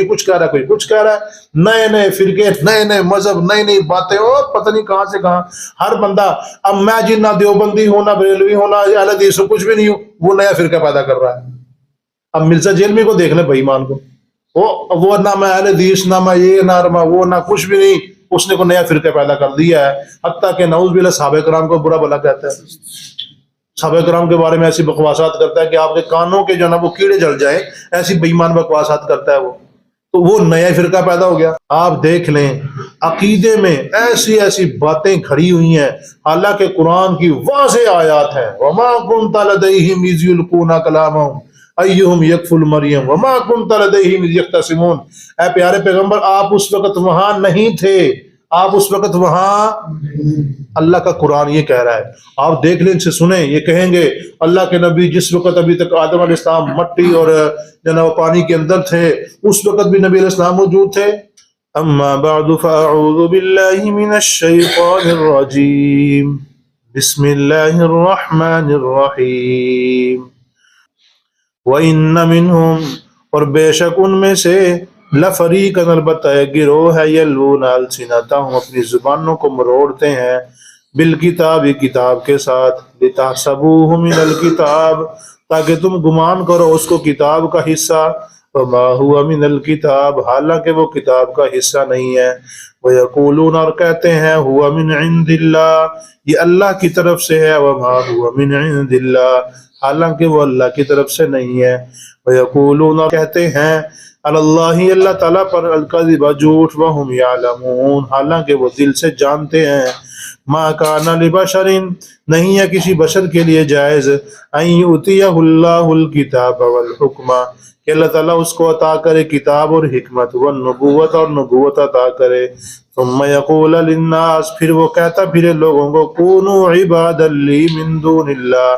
کوئی کچھ کہہ رہا ہے، کوئی کچھ کہہ رہا ہے، نئے نئے فرقے، نئے نئے مذہب، نئی نئی باتیں، اور پتہ نہیں کہاں سے کہاں ہر بندہ. اب میں جی نہ دیوبندی ہوں، نہ بریلوی ہوں، نہ اہل حدیث ہوں، کچھ بھی نہیں ہوں، وہ نیا فرقہ پیدا کر رہا ہے. اب مرزا جیلمی کو دیکھ لیں بھائی مان کو، وہ نہ میں اہل حدیث، نہ میں یہ، نہ میں وہ، نہ کچھ بھی نہیں، اس نے کوئی نیا فرقہ پیدا کر دیا ہے. حتیٰ کہ نعوذ باللہ صحابہ کرام کو برا بھلا کہتا ہے، صحابہ کرام کے بارے میں ایسی بکواسات کرتا ہے کہ آپ کے کانوں کے جو نا وہ کیڑے جل جائیں، ایسی بے ایمان بکواسات کرتا ہے وہ. تو وہ نیا فرقہ پیدا ہو گیا. آپ دیکھ لیں عقیدے میں ایسی ایسی باتیں کھڑی ہوئی ہیں، حالانکہ قرآن کی واضح آیات ہیں. وما كنت لديهم اذ يلقون كلامهم ايهم يكفل مریم وما كنت لديهم اذ يختصمون. اے پیارے پیغمبر، آپ اس وقت وہاں نہیں تھے، آپ اس وقت وہاں، اللہ کا قرآن یہ کہہ رہا ہے. آپ دیکھ لیں، ان سے سنیں، یہ کہیں گے اللہ کے نبی جس وقت ابھی تک آدم علیہ السلام مٹی اور جناب پانی کے اندر تھے، اس وقت بھی نبی علیہ السلام موجود تھے. اما بعد فاعوذ باللہ من الشیطان الرجیم، بسم اللہ الرحمن الرحیم. وَإِنَّ مِنْهُمْ، اور بے شک ان میں سے، لَفَرِيقًا، البتہ ایک گروہ ہے، یلوون السنتہم، اپنی زبانوں کو مروڑتے ہیں، بالکتاب، کتاب کے ساتھ، لِتَحْسَبُوهُ مِنَ الْكِتَاب، تاکہ تم گمان کرو اس کو کتاب کا حصہ، وَمَا هُوَ مِنَ الْكِتَاب، حالانکہ وہ کتاب کا حصہ نہیں ہے. وَيَقُولُونَ، اور کہتے ہیں، هُوَ مِنْ عِنْدِ اللَّهِ، یہ اللہ کی طرف سے ہے، وَمَا هُوَ مِنْ عِنْدِ اللَّهِ، حالانکہ وہ اللہ کی طرف سے نہیں ہے. وَيَقُولُونَ، کہتے ہیں، عَلَى اللَّهِ، اللہ تعالیٰ پر، الْكَذِبَ، جھوٹ، وَهُمْ يَعْلَمُونَ، حالانکہ وہ دل سے جانتے ہیں. مَا كَانَ لِبَشَرٍ، نہیں ہے کسی بشر کے لیے جائز، أَن يُؤْتِيَهُ اللَّهُ الْكِتَابَ وَالْحُكْمَ، کہ اللہ تعالیٰ اس کو عطا کرے کتاب اور حکمت، والنبوت، اور نبوت عطا کرے. ثم يقول للناس، پھر وہ کہتا پھرے لوگوں کو، كونوا عبادا لی من دون اللہ،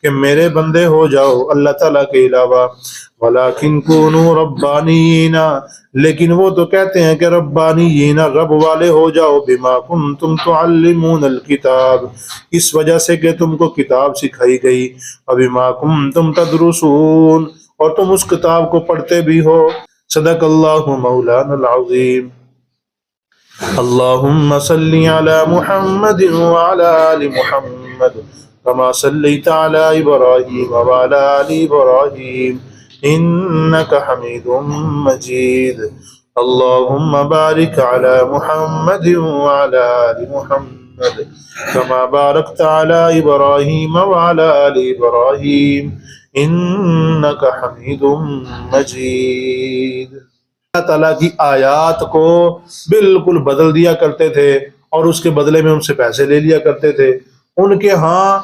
کہ میرے بندے ہو جاؤ اللہ تعالیٰ کے علاوہ. ولكن كونوا ربانیین، لیکن وہ تو کہتے ہیں کہ ربانیین، رب والے ہو جاؤ. بما کنتم تعلمون الکتاب، اس وجہ سے کہ تم کو کتاب سکھائی گئی. وبما کنتم تدرسون، اور تم اس کتاب کو پڑھتے بھی ہو. صدق اللہ مولانا العظیم. اللہم صلی علی محمد وعلی آل محمد کما صلیت علی ابراہیم وعلی آل ابراہیم انک حمید مجید. اللہم بارک علی محمد وعلی آل محمد کما بارکت علی ابراہیم وعلی آل ابراہیم انک حمید مجید. اللہ تعالیٰ کی آیات کو بالکل بدل دیا کرتے تھے، اور اس کے بدلے میں ان سے پیسے لے لیا کرتے تھے. ان کے ہاں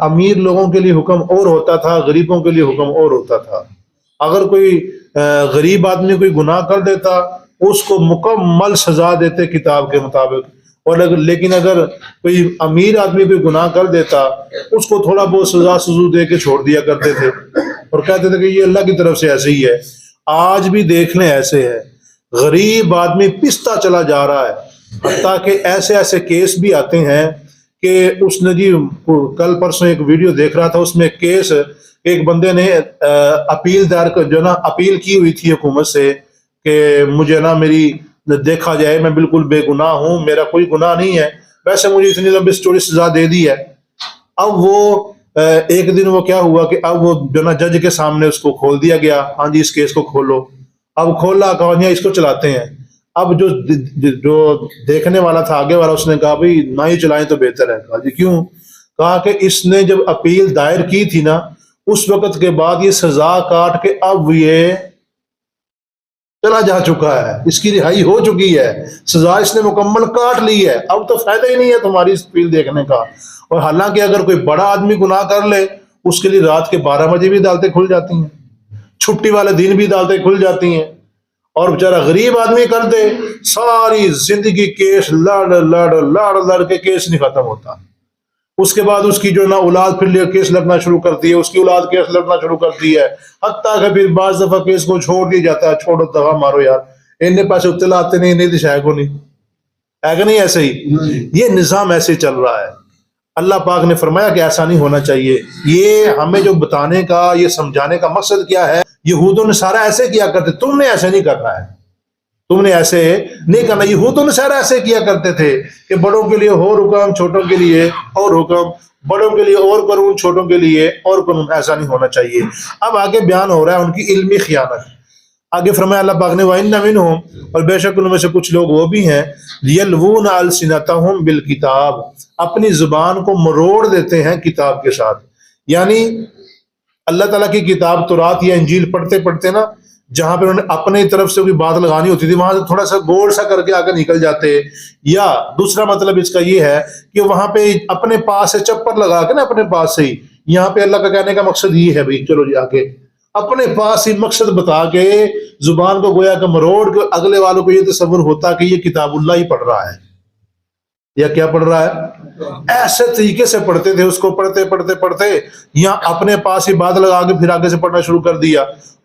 امیر لوگوں کے لیے حکم اور ہوتا تھا، غریبوں کے لیے حکم اور ہوتا تھا. اگر کوئی غریب آدمی کوئی گناہ کر دیتا، اس کو مکمل سزا دیتے کتاب کے مطابق، اور لیکن اگر کوئی امیر آدمی کوئی گناہ کر دیتا، اس کو تھوڑا بہت سزا سزو دے کے چھوڑ دیا کرتے تھے، اور کہتے تھے کہ یہ اللہ کی طرف سے ایسے ہی ہے. آج بھی دیکھ لیں ایسے ہے، غریب آدمی پستا چلا جا رہا ہے. حتیٰ کہ ایسے ایسے کیس بھی آتے ہیں کہ اس نے جی کل پرسوں ایک ویڈیو دیکھ رہا تھا، اس میں کیس ایک بندے نے اپیل دائر کر جو نا اپیل کی ہوئی تھی حکومت سے کہ مجھے نا میری دیکھا جائے، میں بالکل بے گناہ ہوں، میرا کوئی گناہ نہیں ہے، ویسے مجھے اتنی لمبی چوڑی سزا دے دی ہے. اب وہ ایک دن وہ کیا ہوا کہ اب وہ جو نا جج کے سامنے اس کو کھول دیا گیا، ہاں جی اس کیس کو کھولو. اب کھولا، کہا اس کو چلاتے ہیں. اب جو دیکھنے والا تھا آگے والا، اس نے کہا بھائی نہ ہی چلائیں تو بہتر ہے. کہا جی کیوں؟ کہا کہ اس نے جب اپیل دائر کی تھی نا، اس وقت کے بعد یہ سزا کاٹ کے اب یہ چلا جا چکا ہے، اس کی رہائی ہو چکی ہے، سزا اس نے مکمل کاٹ لی ہے، اب تو فائدہ ہی نہیں ہے تمہاری اس اپیل دیکھنے کا. اور حالانکہ اگر کوئی بڑا آدمی گناہ کر لے، اس کے لیے رات کے 12 بجے بھی عدالتیں کھل جاتی ہیں، چھٹی والے دن بھی عدالتیں کھل جاتی ہیں. اور بیچارہ غریب آدمی کر دے، ساری زندگی کیس لڑ کے کیس نہیں ختم ہوتا. اس کے بعد اس کی جو نا اولاد پھر کیس لڑنا شروع کرتی ہے، اس کی اولاد کیس لڑنا شروع کرتی ہے، حتیٰ کہ پھر بعض دفعہ کیس کو چھوڑ دیا جاتا ہے، چھوڑو دفعہ مارو یار، انہیں پیسے اتنے آتے نہیں شاید کو نہیں ہے کہ نہیں. ایسے ہی یہ نظام ایسے چل رہا ہے. اللہ پاک نے فرمایا کہ ایسا نہیں ہونا چاہیے. یہ ہمیں جو بتانے کا، یہ سمجھانے کا مقصد کیا ہے یہود و نصارہ ایسے کیا کرتے، تم نے ایسے نہیں کرنا ہے، تم نے ایسے نہیں کرنا۔ یہود و نصارہ ایسے کیا کرتے تھے کہ بڑوں کے لیے اور حکم، چھوٹوں کے لیے اور حکم، بڑوں کے لیے اور قانون، چھوٹوں کے لیے اور قانون۔ ایسا نہیں ہونا چاہیے۔ اب آگے بیان ہو رہا ہے ان کی علمی خیانت۔ آگے فرمایا اللہ پاک نے وَإِنَّ مِنْهُمْ، اور بے شک ان میں سے کچھ لوگ وہ بھی ہیں يَلْوُونَ أَلْسِنَتَهُمْ بِالْكِتَابِ، اپنی زبان کو مروڑ دیتے ہیں کتاب کے ساتھ۔ یعنی اللہ تعالیٰ کی کتاب تورات یا انجیل پڑھتے پڑھتے نا، جہاں پہ انہوں نے اپنی طرف سے کوئی بات لگانی ہوتی تھی وہاں سے تھوڑا سا گول سا کر کے آگے نکل جاتے، یا دوسرا مطلب اس کا یہ ہے کہ وہاں پہ اپنے پاس سے چپر لگا کے نا، اپنے پاس سے ہی، یہاں پہ اللہ کا کہنے کا مقصد یہ ہے بھائی چلو جی آگے اپنے پاس ہی مقصد بتا کے زبان کو گویا کہ مروڑ کے اگلے والوں کو یہ تصور ہوتا کہ یہ کتاب اللہ ہی پڑھ رہا ہے یا کیا پڑھ رہا ہے۔ ایسے طریقے سے پڑھتے تھے، اس کو پڑھتے پڑھتے پڑھتے یہاں اپنے پاس ہی بات لگا کے پھر آگے سے پڑھنا شروع کر دیا،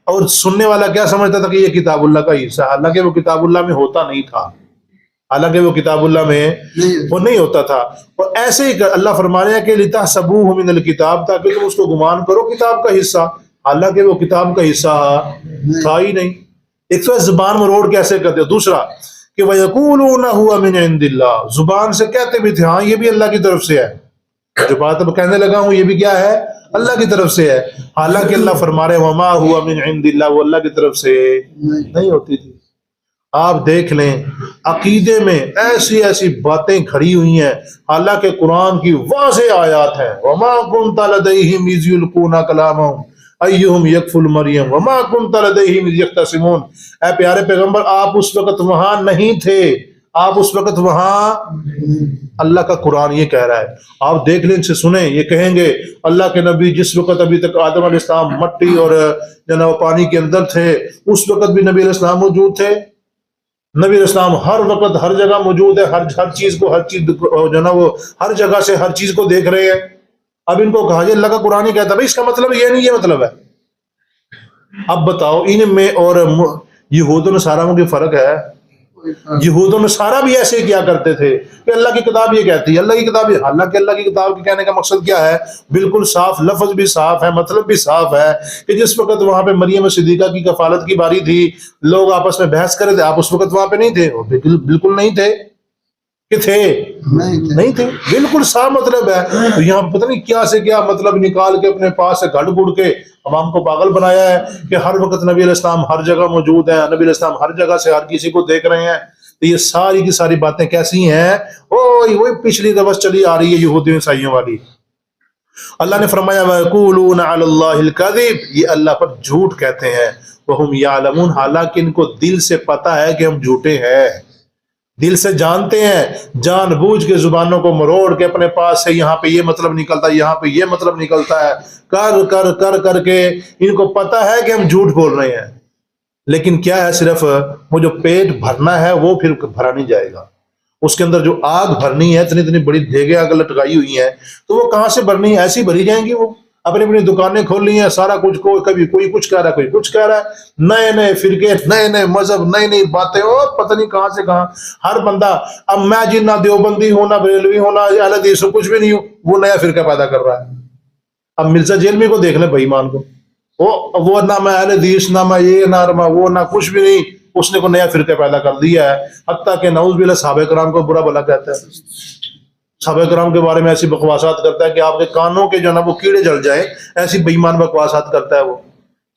اور سننے والا کیا سمجھتا تھا کہ یہ کتاب اللہ کا حصہ ہے، حالانکہ وہ کتاب اللہ میں ہوتا نہیں تھا، حالانکہ وہ کتاب اللہ میں وہ نہیں ہوتا تھا۔ اور ایسے ہی اللہ فرما رہے ہیں کہ لِتَحْسَبُوهُ مِنَ الْكِتَابِ، تاکہ تم اس کو گمان کرو کتاب کا حصہ، حالانکہ وہ کتاب کا حصہ تھا ہی نہیں۔ ایک تو زبان مروڑ کیسے کرتے ہو، دوسرا کہ وَيَقُولُونَ هُوَ مِنْ عِنْدِ اللَّهِ، زبان سے کہتے بھی تھے ہاں یہ بھی اللہ کی طرف سے ہے، جو بات اب کہنے لگا ہوں یہ بھی کیا ہے، اللہ کی طرف سے ہے، حالانکہ اللہ فرما رہے وما ہوا من عند اللہ، وہ اللہ کی طرف سے نہیں ہوتی تھی۔ آپ دیکھ لیں عقیدے میں ایسی ایسی باتیں کھڑی ہوئی ہیں، حالانکہ قرآن کی واضح آیات ہیں، وما كنت لديهم اذ يلقون كلامهم ايهم يكفل مریم وما كنت لديهم اذ يختصمون۔ اے پیارے پیغمبر آپ اس وقت وہاں نہیں تھے، آپ اس وقت وہاں، اللہ کا قرآن یہ کہہ رہا ہے، آپ دیکھ لیں، ان سے سنیں، یہ کہیں گے اللہ کے نبی جس وقت ابھی تک آدم علیہ السلام مٹی اور جناب پانی کے اندر تھے اس وقت بھی نبی علیہ السلام موجود تھے، نبی علیہ السلام ہر وقت ہر جگہ موجود ہے، ہر چیز کو، ہر چیز جو نا وہ ہر جگہ سے ہر چیز کو دیکھ رہے ہیں۔ اب ان کو کہا جائے اللہ کا قرآن ہی کہتا بھائی اس کا مطلب یہ نہیں، یہ مطلب ہے۔ اب بتاؤ ان میں اور یہود و نصارہ میں کوئی فرق ہے؟ یہود و نصارہ بھی ایسے کیا کرتے تھے کہ اللہ کی کتاب یہ کہتی ہے، اللہ کی کتاب یہ، حالانکہ اللہ کی کتاب کے کہنے کا مقصد کیا ہے، بالکل صاف، لفظ بھی صاف ہے، مطلب بھی صاف ہے، کہ جس وقت وہاں پہ مریم صدیقہ کی کفالت کی باری تھی، لوگ آپس میں بحث کر رہے تھے، آپ اس وقت وہاں پہ نہیں تھے، بالکل نہیں تھے کہ تھے نہیں تھے، بالکل صاف مطلب ہے۔ تو یہاں پتہ نہیں کیا سے کیا مطلب نکال کے اپنے پاس سے گھڑ گڑ کے عوام کو پاگل بنایا ہے کہ ہر وقت نبی علیہ السلام ہر جگہ موجود ہیں، نبی علیہ السلام ہر جگہ سے ہر کسی کو دیکھ رہے ہیں۔ تو یہ ساری کی ساری باتیں کیسی ہیں، وہی پچھلی روش چلی آ رہی ہے یہودیوں عیسائیوں والی۔ اللہ نے فرمایا وَيَقُولُونَ عَلَى اللَّهِ الْكَذِبَ، یہ اللہ پر جھوٹ کہتے ہیں، وَهُمْ يَعْلَمُونَ، حالانکہ ان کو دل سے پتہ ہے کہ ہم جھوٹے ہیں، دل سے جانتے ہیں، جان بوجھ کے زبانوں کو مروڑ کے اپنے پاس سے یہاں پہ یہ مطلب نکلتا ہے، یہاں پہ یہ مطلب نکلتا ہے، کر کے ان کو پتہ ہے کہ ہم جھوٹ بول رہے ہیں، لیکن کیا ہے، صرف وہ جو پیٹ بھرنا ہے وہ پھر بھرا نہیں جائے گا، اس کے اندر جو آگ بھرنی ہے، اتنی بڑی دیگیں آگ لٹکائی ہوئی ہیں، تو وہ کہاں سے بھرنی ہے، ایسی بھری جائیں گی۔ وہ اپنی دکانیں کھول لی ہیں، سارا کچھ کو کبھی کوئی کچھ کہہ رہا ہے، کوئی کچھ کہہ رہا ہے، نئے نئے فرقے، نئے نئے مذہب، نئی نئی باتیں، اور پتہ نہیں کہاں سے کہاں ہر بندہ، اب میں جن نہ دیوبندی ہوں نہ بریلوی ہوں نہ اہل حدیث ہوں، کچھ بھی نہیں ہوں، وہ نیا فرقہ پیدا کر رہا ہے۔ اب مرزا جیلمی کو دیکھ لیں بھائی مان کو، وہ نہ میں اہل حدیث، نہ میں یہ، نہ میں وہ، نہ کچھ بھی نہیں، اس نے کو نیا فرقہ پیدا کر دیا ہے، حتیٰ کہ نعوذ باللہ صحابہ کرام کو برا بھلا کہتا ہے، صحابہ کرام کے بارے میں ایسی بکواسات کرتا ہے کہ آپ کے کانوں کے جو نا وہ کیڑے جل جائیں، ایسی بے ایمان بکواسات کرتا ہے وہ،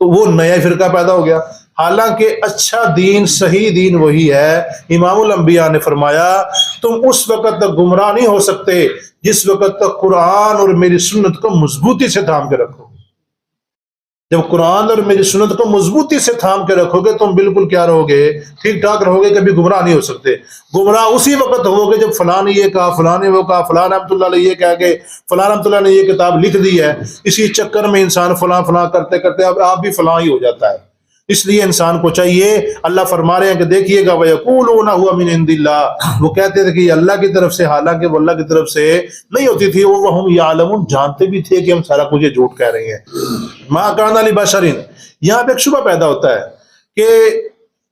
تو وہ نیا فرقہ پیدا ہو گیا۔ حالانکہ اچھا دین، صحیح دین وہی ہے۔ امام الانبیاء نے فرمایا تم اس وقت تک گمراہ نہیں ہو سکتے جس وقت تک قرآن اور میری سنت کو مضبوطی سے تھام کے رکھو۔ جب قرآن اور میری سنت کو مضبوطی سے تھام کے رکھو گے تم بالکل کیا رہو گے، ٹھیک ٹھاک رہو گے، کبھی گمراہ نہیں ہو سکتے۔ گمراہ اسی وقت ہو گے جب فلاں نے یہ کہا، فلاں نے وہ کہا، فلاں رحمۃ اللہ علیہ یہ کہہ کے، فلاں رحمۃ اللہ نے یہ کتاب لکھ دی ہے، اسی چکر میں انسان فلاں کرتے کرتے اب آپ بھی فلاں ہی ہو جاتا ہے۔ اس لیے انسان کو چاہیے، اللہ فرما رہے ہیں کہ دیکھیے گا وَيَقُولُونَ هُوَ مِنْ عِنْدِ اللَّهِ، وہ کہتے تھے کہ یہ اللہ کی طرف سے، حالانکہ وہ اللہ کی طرف سے نہیں ہوتی تھی، وَهُمْ يَعْلَمُونَ، جانتے بھی تھے کہ ہم سارا کچھ جھوٹ کہہ رہے ہیں۔ مَا كَانَ لِبَشَرٍ، یہاں پہ ایک شبہ پیدا ہوتا ہے کہ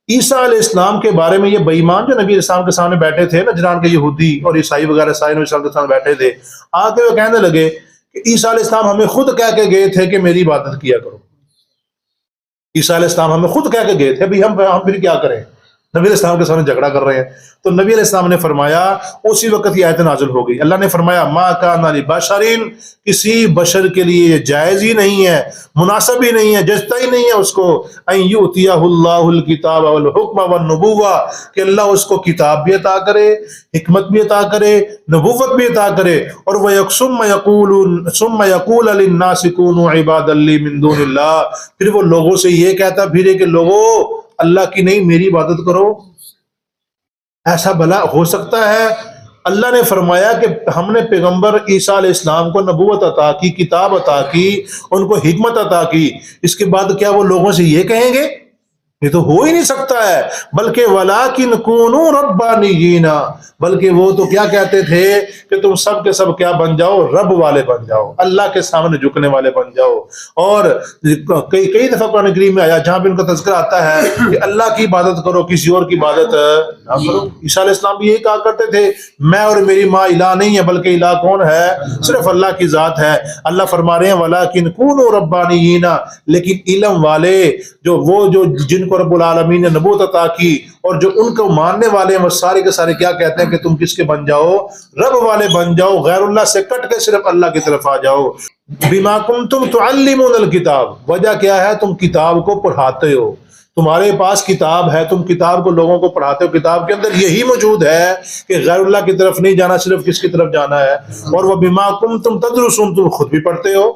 عیسیٰ علیہ السلام کے بارے میں یہ بے ایمان جو نبی علیہ السلام کے سامنے بیٹھے تھے نا، جنان کے یہودی اور عیسائی وغیرہ سارے نبی علیہ السلام کے سامنے بیٹھے تھے، آ کے وہ کہنے لگے کہ عیسیٰ علیہ السلام ہمیں خود کہہ کے گئے تھے کہ میری عبادت کیا کرو۔ عیسیٰ علیہ السلام ہمیں خود کہہ کے گئے تھے بھی ہم پھر کیا کریں، نبی علیہ السلام کے سامنے جھگڑا کر رہے ہیں۔ تو نبی علیہ السلام نے فرمایا، اسی وقت یہ آیت نازل ہو گئی، اللہ نے فرمایا ما کان لبشر، کسی بشر کے لیے یہ جائز ہی نہیں ہے، مناسب ہی نہیں ہے، جچتا ہی نہیں ہے اس کو ان یؤتیہ اللہ الکتاب والحکم والنبوہ، کہ اللہ اس کو کتاب بھی عطا کرے، حکمت بھی عطا کرے، نبوت بھی عطا کرے، اور ثم یقول للناس کونوا عبادا لی من دون اللہ، پھر وہ لوگوں سے یہ کہتا پھرے کہ لوگوں اللہ کی نہیں میری عبادت کرو۔ ایسا بھلا ہو سکتا ہے؟ اللہ نے فرمایا کہ ہم نے پیغمبر عیسیٰ علیہ السلام کو نبوت عطا کی، کتاب عطا کی، ان کو حکمت عطا کی، اس کے بعد کیا وہ لوگوں سے یہ کہیں گے؟ یہ تو ہو ہی نہیں سکتا ہے۔ بلکہ وَلَٰكِنْ كُونُوا رَبَّانِيِّينَ، بلکہ وہ تو کیا کہتے تھے کہ تم سب کے سب کیا بن جاؤ؟ رب والے بن جاؤ، اللہ کے سامنے جھکنے والے بن جاؤ۔ اور کئی دفعہ قرآن کریم میں آیا جہاں بھی ان کا تذکرہ آتا ہے کہ اللہ کی عبادت کرو، کسی اور کی عبادت نہ کرو۔ عیسیٰ علیہ السلام بھی یہی کہا کرتے تھے میں اور میری ماں الہ نہیں ہے، بلکہ الہ کون ہے؟ صرف اللہ کی ذات ہے۔ اللہ فرما رہے ہیں وَلَٰكِنْ كُونُوا رَبَّانِيِّينَ، لیکن علم والے جو جن کو رب العالمین نے نبوت عطا کی اور جو ان کو ماننے والے ہیں، وہ سارے کے سارے کیا کہتے ہیں کہ تم کس کے بن جاؤ؟ رب والے بن جاؤ، غیر اللہ سے کٹ کے صرف اللہ کی طرف آ جاؤ۔ بما کنتم تعلمون الکتاب، وجہ کیا ہے؟ تم کتاب کو پڑھاتے ہو، تمہارے پاس کتاب ہے، تم کتاب کو لوگوں کو پڑھاتے ہو، کتاب کے اندر یہی موجود ہے کہ غیر اللہ کی طرف نہیں جانا، صرف کس کی طرف جانا ہے۔ اور وہ بما کنتم تدرسون، تم خود بھی پڑھتے ہو،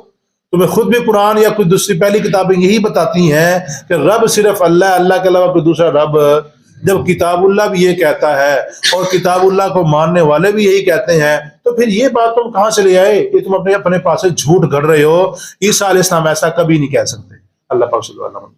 تمہیں خود بھی قرآن یا کوئی دوسری پہلی کتابیں یہی بتاتی ہیں کہ رب صرف اللہ، اللہ کے علاوہ کوئی دوسرا رب۔ جب کتاب اللہ بھی یہ کہتا ہے اور کتاب اللہ کو ماننے والے بھی یہی کہتے ہیں، تو پھر یہ بات تم کہاں سے لے آئے؟ یہ تم اپنے پاس سے جھوٹ گھڑ رہے ہو۔ عیسیٰ علیہ السلام ایسا کبھی نہیں کہہ سکتے۔ اللہ پاک صلی اللہ علیہ وسلم